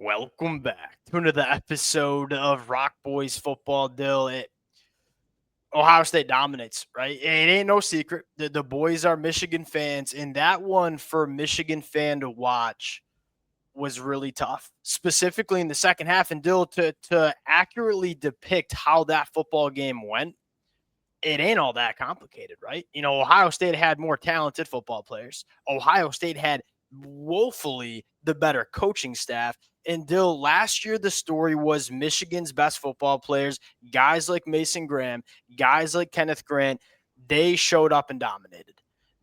Welcome back to another episode of Rock Boys Football. Ohio State dominates, right? It ain't no secret. The boys are Michigan fans, and that one for a Michigan fan to watch was really tough, specifically in the second half. And Dill, to accurately depict how that football game went, it ain't all that complicated, right? Ohio State had more talented football players. Ohio State had woefully the better coaching staff. And Dill, last year the story was Michigan's best football players, guys like Mason Graham, guys like Kenneth Grant, they showed up and dominated.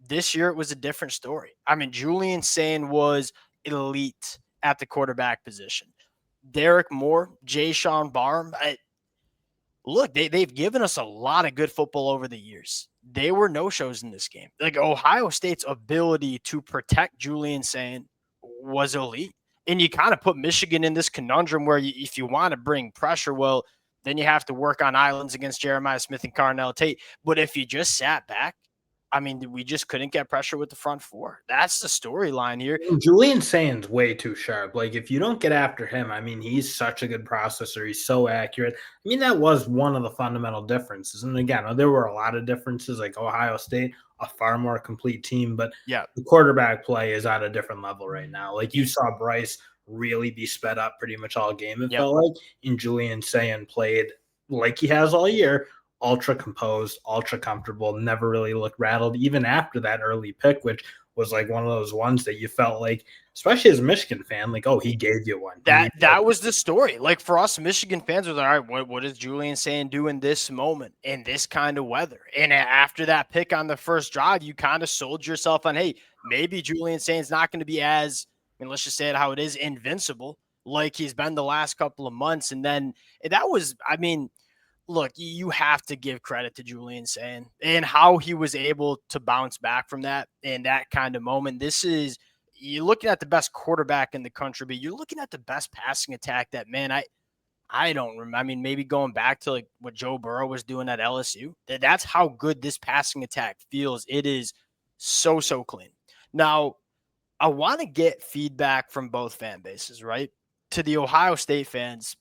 This year it was a different story. I mean, Julian Sayin was elite at the quarterback position. Derek Moore, Jayshon Barham, look, they've given us a lot of good football over the years. They were no-shows in this game. Like, Ohio State's ability to protect Julian Sayin was elite. And you kind of put Michigan in this conundrum where if you want to bring pressure, well, then you have to work on islands against Jeremiah Smith and Carnell Tate. But if you just sat back, I mean, we just couldn't get pressure with the front four. That's the storyline here. Julian Sayin's way too sharp. Like, if you don't get after him, I mean, he's such a good processor. He's so accurate. I mean, that was one of the fundamental differences. And again, there were a lot of differences, like Ohio State, a far more complete team. But yeah, the quarterback play is at a different level right now. Like, you saw Bryce really be sped up pretty much all game, it felt like. And Julian Sayin played like he has all year, ultra composed, ultra comfortable, never really looked rattled, even after that early pick, which was like one of those ones that you felt like, especially as a Michigan fan, like, oh, he gave you one. That was the story. Like, for us Michigan fans, was like, all right, what is Julian Sayin do in this moment, in this kind of weather? And after that pick on the first drive, you kind of sold yourself on, hey, maybe Julian Sayin's not going to be as, I mean, let's just say it how it is, invincible like he's been the last couple of months. And then that was, I mean, look, you have to give credit to Julian Sayin and how he was able to bounce back from that in that kind of moment. This is, you're looking at the best quarterback in the country, but you're looking at the best passing attack that, man, I don't remember. I mean, maybe going back to like what Joe Burrow was doing at LSU. That's how good this passing attack feels. It is so clean. Now, I want to get feedback from both fan bases, right? To the Ohio State fans,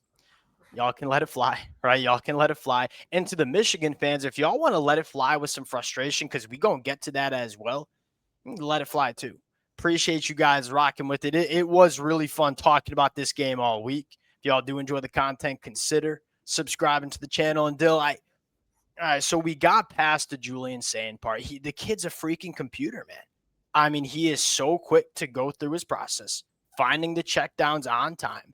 y'all can let it fly, right? Y'all can let it fly. And to the Michigan fans, if y'all want to let it fly with some frustration, because we going to get to that as well, let it fly too. Appreciate you guys rocking with it. It was really fun talking about this game all week. If y'all do enjoy the content, consider subscribing to the channel. And Dill, all right, so we got past the Julian Sayin part. The kid's a freaking computer, man. I mean, he is so quick to go through his process, finding the checkdowns on time.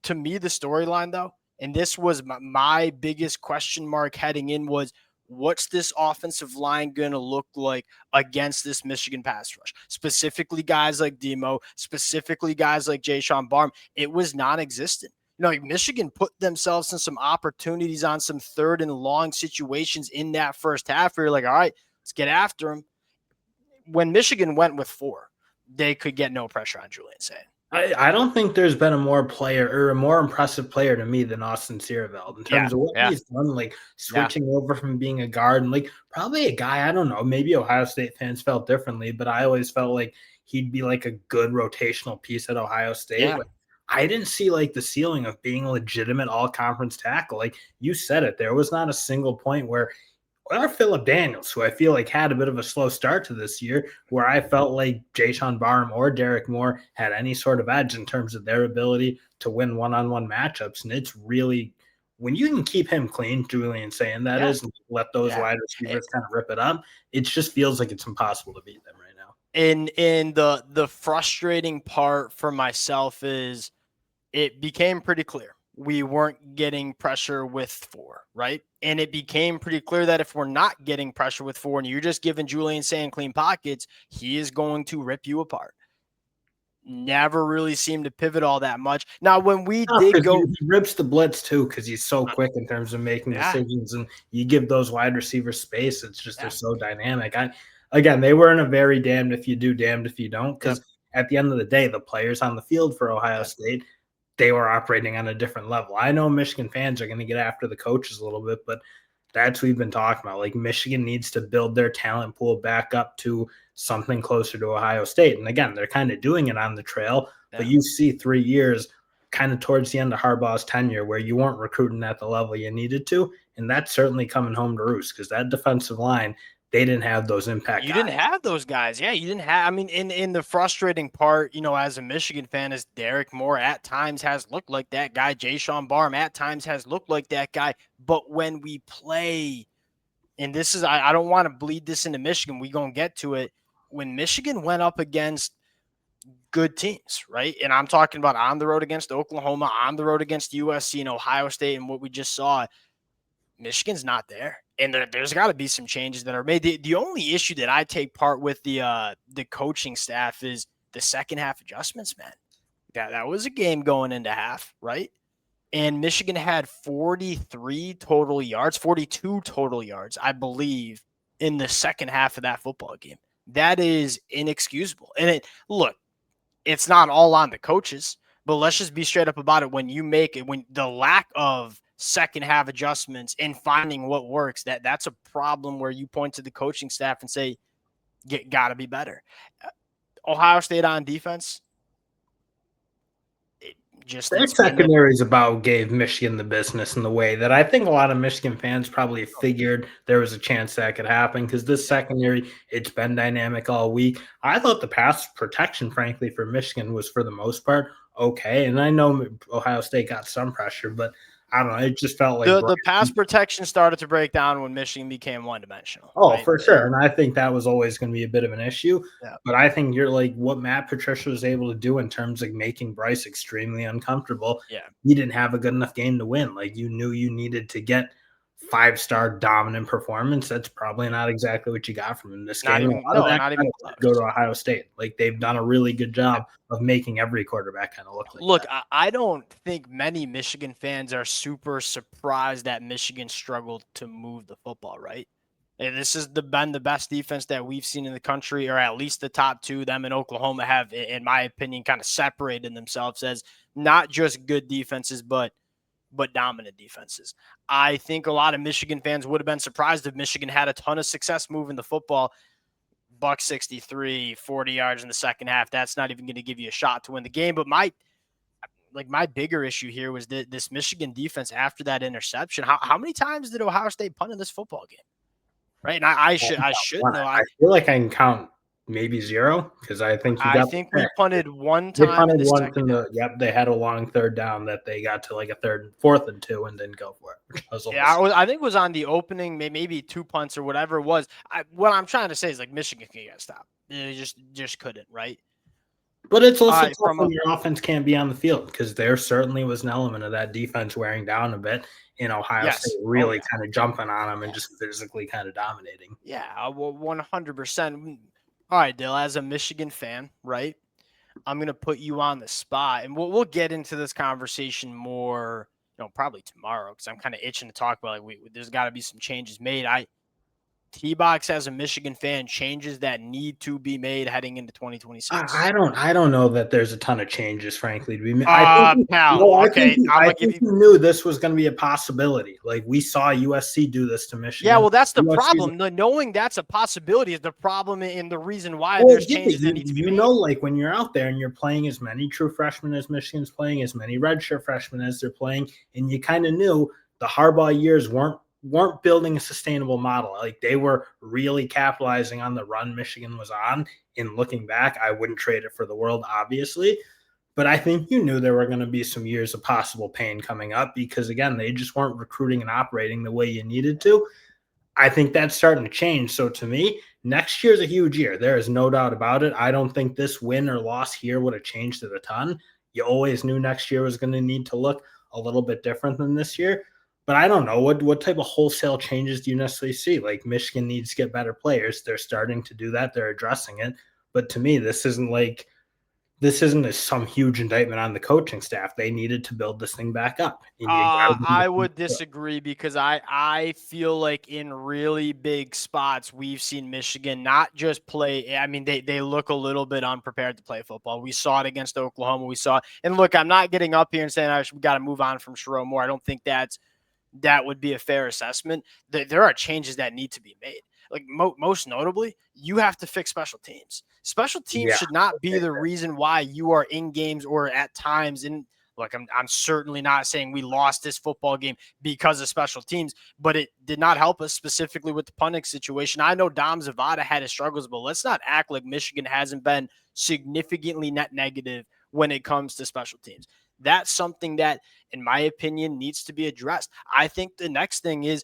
To me, the storyline, though, and this was my biggest question mark heading in, was what's this offensive line going to look like against this Michigan pass rush? Specifically guys like Demo, specifically guys like Jayshon Barham. It was non-existent. Michigan put themselves in some opportunities on some third and long situations in that first half where you're like, all right, let's get after them. When Michigan went with 4, they could get no pressure on Julian Sayin. I don't think there's been a more impressive player to me than Austin Searveld in terms of what he's done, like switching over from being a guard and like probably a guy, I don't know, maybe Ohio State fans felt differently, but I always felt like he'd be like a good rotational piece at Ohio State. Yeah. Like, I didn't see like the ceiling of being a legitimate all-conference tackle. Like you said it, there was not a single point where or Phillip Daniels, who I feel like had a bit of a slow start to this year, where I felt like Jayshon Barham or Derek Moore had any sort of edge in terms of their ability to win one-on-one matchups. And it's really, when you can keep him clean, Julian Sayin that is, and let those wide receivers kind of rip it up, it just feels like it's impossible to beat them right now. And the frustrating part for myself is it became pretty clear we weren't getting pressure with 4, right? And it became pretty clear that if we're not getting pressure with 4 and you're just giving Julian Sayin clean pockets, he is going to rip you apart. Never really seemed to pivot all that much. Now, when we did go... He rips the blitz, too, because he's so quick in terms of making decisions, and you give those wide receivers space. It's just they're so dynamic. Again, they were in a very damned if you do, damned if you don't, because at the end of the day, the players on the field for Ohio State, they were operating on a different level. I know Michigan fans are going to get after the coaches a little bit, but that's what we've been talking about. Like, Michigan needs to build their talent pool back up to something closer to Ohio State. And again, they're kind of doing it on the trail, but you see 3 years kind of towards the end of Harbaugh's tenure where you weren't recruiting at the level you needed to. And that's certainly coming home to roost because that defensive line, they didn't have those impact You guys. didn't have those guys. Yeah, you didn't have. I mean, in the frustrating part, as a Michigan fan, is Derek Moore at times has looked like that guy. Jay Sean Barham at times has looked like that guy. But when we play, and this is, I don't want to bleed this into Michigan. We're going to get to it. When Michigan went up against good teams, right? And I'm talking about on the road against Oklahoma, on the road against USC and Ohio State, and what we just saw, Michigan's not there. And there's got to be some changes that are made. The only issue that I take part with the coaching staff is the second half adjustments, man. That was a game going into half, right? And Michigan had 42 total yards, I believe, in the second half of that football game. That is inexcusable. And look, it's not all on the coaches, but let's just be straight up about it. When the lack of second half adjustments and finding what works, that's a problem where you point to the coaching staff and say, got to be better. Ohio State on defense, Their secondaries about gave Michigan the business in the way that I think a lot of Michigan fans probably figured there was a chance that could happen because this secondary, it's been dynamic all week. I thought the pass protection, frankly, for Michigan was for the most part okay. And I know Ohio State got some pressure, but I don't know. It just felt like the pass protection started to break down when Michigan became one-dimensional. Oh, right? For sure. And I think that was always going to be a bit of an issue. Yeah. But I think you're like what Matt Patricia was able to do in terms of making Bryce extremely uncomfortable. Yeah. He didn't have a good enough game to win. Like you knew you needed to get 5-star dominant performance. That's probably not exactly what you got from him this game. Not even go to Ohio State. Like they've done a really good job of making every quarterback kind of look like Look, that. I don't think many Michigan fans are super surprised that Michigan struggled to move the football, right? And this has been the best defense that we've seen in the country, or at least the top two. Them and Oklahoma have, in my opinion, kind of separated themselves as not just good defenses, but dominant defenses. I think a lot of Michigan fans would have been surprised if Michigan had a ton of success moving the football. Buck 63, 40 yards in the second half. That's not even going to give you a shot to win the game. But my bigger issue here was this Michigan defense after that interception. How many times did Ohio State punt in this football game? Right. And I should know. I feel like I can count maybe 0 because I think we punted one time in the second half. Yep, they had a long third down that they got to like a 4th and 2 and didn't go for it. I think it was on the opening, maybe 2 punts or whatever it was. What I'm trying to say is like Michigan can get stopped. They just couldn't, right? But it's also tough when your offense can't be on the field because there certainly was an element of that defense wearing down a bit in Ohio State, really kind of jumping on them and just physically kind of dominating. Yeah, 100%. All right, Dill, as a Michigan fan, right, I'm going to put you on the spot, and we'll get into this conversation more, probably tomorrow because I'm kind of itching to talk about there's got to be some changes made. T-Box as a Michigan fan, changes that need to be made heading into 2026. I don't know that there's a ton of changes, frankly, to be made. I think you knew this was going to be a possibility. Like we saw USC do this to Michigan. Yeah, well, that's the problem. Knowing that's a possibility is the problem and the reason why there's changes that need to be made. Like when you're out there and you're playing as many true freshmen as Michigan's playing, as many redshirt freshmen as they're playing, and you kind of knew the Harbaugh years weren't building a sustainable model. Like they were really capitalizing on the run Michigan was on. And looking back, I wouldn't trade it for the world, obviously. But I think you knew there were going to be some years of possible pain coming up because, again, they just weren't recruiting and operating the way you needed to. I think that's starting to change. So to me, next year's a huge year. There is no doubt about it. I don't think this win or loss here would have changed it a ton. You always knew next year was going to need to look a little bit different than this year. But I don't know what type of wholesale changes do you necessarily see? Like Michigan needs to get better players. They're starting to do that. They're addressing it. But to me, this isn't some huge indictment on the coaching staff. They needed to build this thing back up. I would disagree because I feel like in really big spots we've seen Michigan not just play. I mean, they look a little bit unprepared to play football. We saw it against Oklahoma. And look, I'm not getting up here and saying we got to move on from Sherrone Moore. I don't think that would be a fair assessment. There are changes that need to be made. Like most notably, you have to fix special teams. Special teams should not be the reason why you are in games or at times in Look, I'm certainly not saying we lost this football game because of special teams, but it did not help us specifically with the punting situation. I know Dom Zavada had his struggles, but let's not act like Michigan hasn't been significantly net negative when it comes to special teams. That's something that, in my opinion, needs to be addressed. I think the next thing is,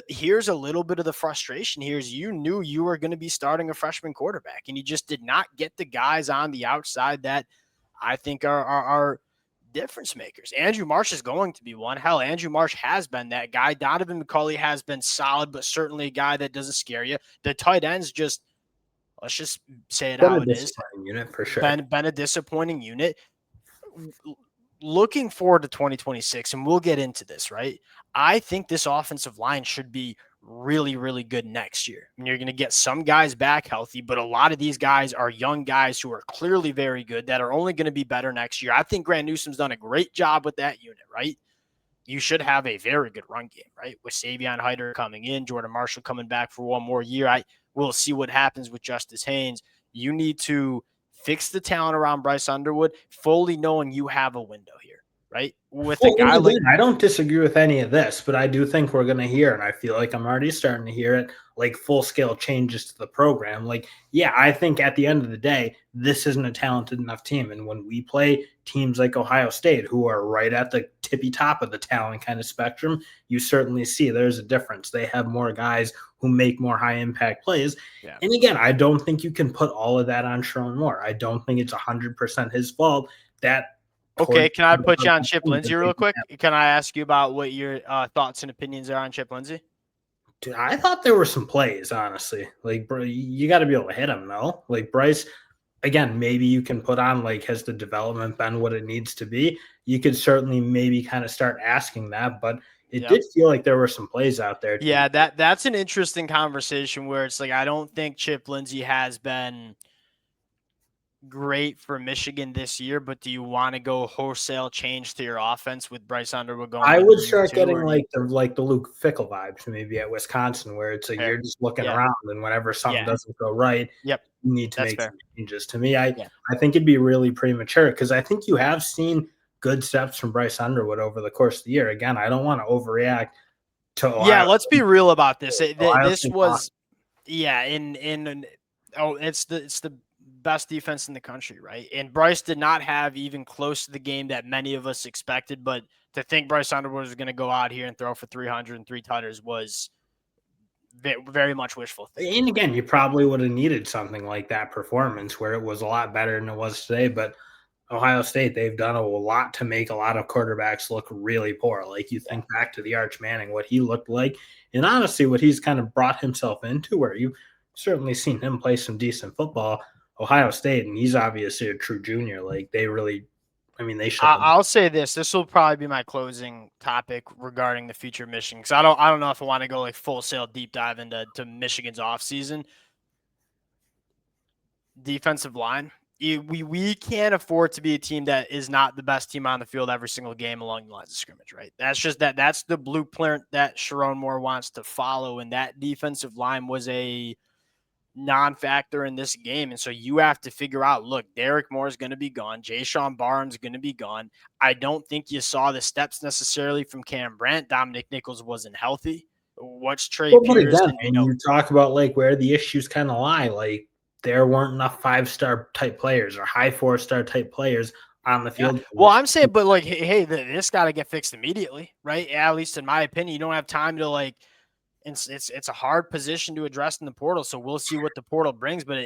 here's a little bit of the frustration here is you knew you were going to be starting a freshman quarterback, and you just did not get the guys on the outside that I think are difference makers. Andrew Marsh is going to be one. Hell, Andrew Marsh has been that guy. Donovan McCulley has been solid, but certainly a guy that doesn't scare you. The tight ends just, let's just say it how it is. Unit for sure. Been a disappointing unit. Looking forward to 2026, and we'll get into this, right? I think this offensive line should be really, really good next year. I mean, you're going to get some guys back healthy, but a lot of these guys are young guys who are clearly very good that are only going to be better next year. I think Grant Newsom's done a great job with that unit, right? You should have a very good run game, right? With Savion Hyder coming in, Jordan Marshall coming back for one more year. We'll see what happens with Justice Haynes. You need to fix the talent around Bryce Underwood, fully knowing you have a window here, right? With a guy like, I don't disagree with any of this, but I do think we're going to hear, and I feel like I'm already starting to hear it, like full-scale changes to the program. Like, yeah, I think at the end of the day, this isn't a talented enough team. And when we play teams like Ohio State, who are right at the tippy top of the talent kind of spectrum, you certainly see there's a difference. They have more guys who make more high-impact plays. Yeah. And again, I don't think you can put all of that on Sherrone Moore. I don't think it's 100% his fault. Okay, can I put you on Chip Lindsey real quick? Can I ask you about what your thoughts and opinions are on Chip Lindsey? Dude, I thought there were some plays, honestly. Like, you got to be able to hit him, no? Like, Bryce, again, maybe you can put on, like, has the development been what it needs to be? You could certainly maybe kind of start asking that, but it did feel like there were some plays out there. Yeah, that's an interesting conversation where it's like, I don't think Chip Lindsey has been great for Michigan this year, but do you want to go wholesale change to your offense with Bryce Underwood going? I would start getting like the Luke Fickell vibes maybe at Wisconsin, where it's like you're just looking around, and whenever something doesn't go right, you need to make some changes. To me, I think it'd be really premature because I think you have seen good steps from Bryce Underwood over the course of the year. Again, I don't want to overreact to Ohio. Let's be real about this. This was it's the best defense in the country, right? And Bryce did not have even close to the game that many of us expected, but to think Bryce Underwood was going to go out here and throw for 300 and 3 tunners was very much wishful thinking. And again, you probably would have needed something like that performance where it was a lot better than it was today, but Ohio State, they've done a lot to make a lot of quarterbacks look really poor. Like, you think back to the Arch Manning, what he looked like, and honestly what he's kind of brought himself into, where you've certainly seen him play some decent football. Ohio State, and he's obviously a true junior. Like, they really, I mean, they should. I'll say this. This will probably be my closing topic regarding the future of Michigan, because I don't know if I want to go like full sail deep dive into Michigan's offseason. Defensive line. We can't afford to be a team that is not the best team on the field every single game along the lines of scrimmage, right? That's the blueprint that Sherrone Moore wants to follow, and that defensive line was a non-factor in this game. And so you have to figure out, look, Derek Moore is going to be gone. Jayshon Barham's going to be gone. I don't think you saw the steps necessarily from Cam Brandt. Dominic Nichols wasn't healthy. What's Trey Pierce? Again, you talk about like where the issues kind of lie. Like, there weren't enough 5-star type players or high 4-star type players on the field. Yeah. Well, I'm saying, but like, hey, this got to get fixed immediately, right? At least in my opinion, you don't have time to like, it's a hard position to address in the portal. So we'll see what the portal brings. But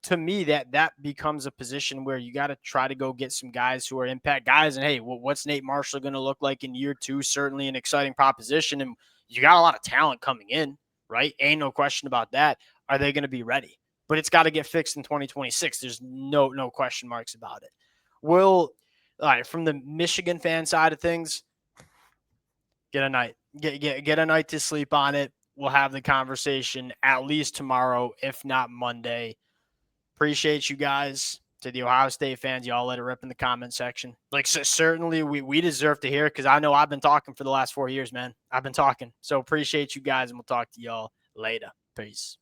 to me, that becomes a position where you got to try to go get some guys who are impact guys. And hey, what's Nate Marshall going to look like in year 2? Certainly an exciting proposition. And you got a lot of talent coming in, right? Ain't no question about that. Are they going to be ready? But it's got to get fixed in 2026. There's no question marks about it. All right, from the Michigan fan side of things, get a night. Get a night to sleep on it. We'll have the conversation at least tomorrow, if not Monday. Appreciate you guys. To the Ohio State fans, y'all let it rip in the comment section. Like, so certainly we deserve to hear it, because I know I've been talking for the last 4 years, man. I've been talking. So appreciate you guys, and we'll talk to y'all later. Peace.